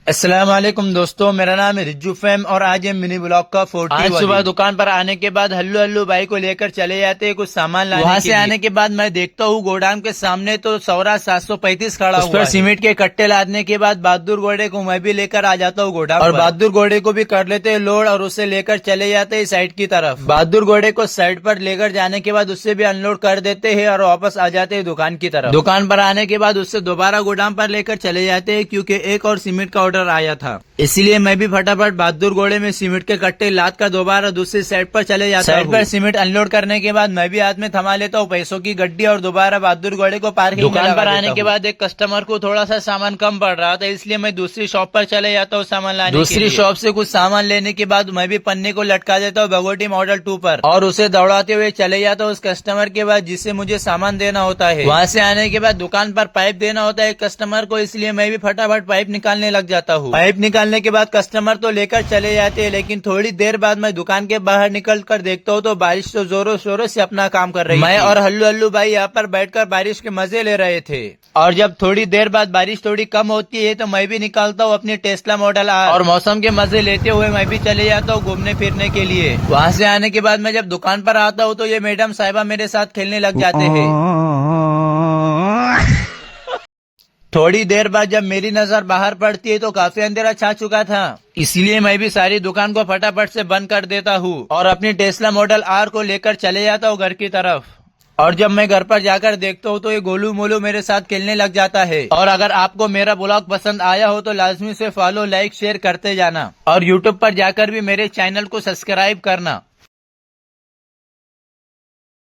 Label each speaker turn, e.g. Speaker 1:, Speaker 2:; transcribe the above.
Speaker 1: अस्सलाम वालेकुम दोस्तों, मेरा नाम है रिज्जू फैम और आज ये मिनी ब्लॉग का 40 आज सुबह दुकान पर आने के बाद हल्लू हल्लू भाई को लेकर चले जाते हैं कुछ सामान लाने। वहाँ से आने के बाद मैं देखता हूँ गोडाउन के सामने तो स्वराज 735 खड़ा हुआ है। सीमेंट के कट्टे लादने के बाद बहादुर घोड़े को मैं भी लेकर आ जाता हूँ गोडाउन और बहादुर घोड़े को भी कर लेते हैं लोड और उसे लेकर चले जाते हैं साइड की तरफ। बहादुर घोड़े को साइड पर लेकर जाने के बाद उससे भी अनलोड कर देते हैं और वापस आ जाते हैं दुकान की तरफ। दुकान पर आने के बाद उससे दोबारा गोडाउन पर लेकर चले जाते हैं क्योंकि एक और सीमेंट का ऑर्डर आया था, इसीलिए मैं भी फटाफट बहादुर घोड़े में सीमेंट के कट्टे लाद कर दोबारा दूसरी साइड पर चले जाता हूँ। साइड पर सीमेंट अनलोड करने के बाद मैं भी हाथ में थमा लेता हूँ पैसों की गड्डी और दोबारा बहादुर घोड़े को पार्किंग में दुकान पर आने के बाद एक कस्टमर को थोड़ा सा सामान कम पड़ रहा था, इसलिए मैं दूसरी शॉप पर चले जाता हूँ सामान लाने। दूसरी शॉप से कुछ सामान लेने के बाद मैं भी पन्ने को लटका देता हूँ भगोटी मॉडल 2 पर और उसे दौड़ाते हुए चले जाता हूँ उस कस्टमर के बाद जिससे मुझे सामान देना होता है। वहाँ से आने के बाद दुकान पर पाइप देना होता है कस्टमर को, इसलिए मैं भी फटाफट पाइप निकालने लग जाता हूँ। पाइप निकालने के बाद कस्टमर तो लेकर चले जाते हैं, लेकिन थोड़ी देर बाद मैं दुकान के बाहर निकल कर देखता हूँ तो बारिश तो जोरों शोरों से अपना काम कर रही है। मैं और हल्लू हल्लू भाई यहाँ पर बैठकर बारिश के मजे ले रहे थे और जब थोड़ी देर बाद बारिश थोड़ी कम होती है तो मैं भी निकालता हूँ अपनी टेस्ला मॉडल आर और मौसम के मजे लेते हुए मैं भी चले जाता हूँ घूमने फिरने के लिए। वहाँ से आने के बाद मैं जब दुकान पर आता हूँ तो ये मैडम साहिबा मेरे साथ खेलने लग जाते हैं। थोड़ी देर बाद जब मेरी नजर बाहर पड़ती है तो काफी अंधेरा छा चुका था, इसलिए मैं भी सारी दुकान को फटाफट से बंद कर देता हूँ और अपनी टेस्ला मॉडल आर को लेकर चले जाता हूँ घर की तरफ। और जब मैं घर पर जाकर देखता हूँ तो ये गोलू मोलू मेरे साथ खेलने लग जाता है। और अगर आपको मेरा ब्लॉग पसंद आया हो तो लाजमी से फॉलो लाइक शेयर करते जाना और यूट्यूब पर जाकर भी मेरे चैनल को सब्सक्राइब करना।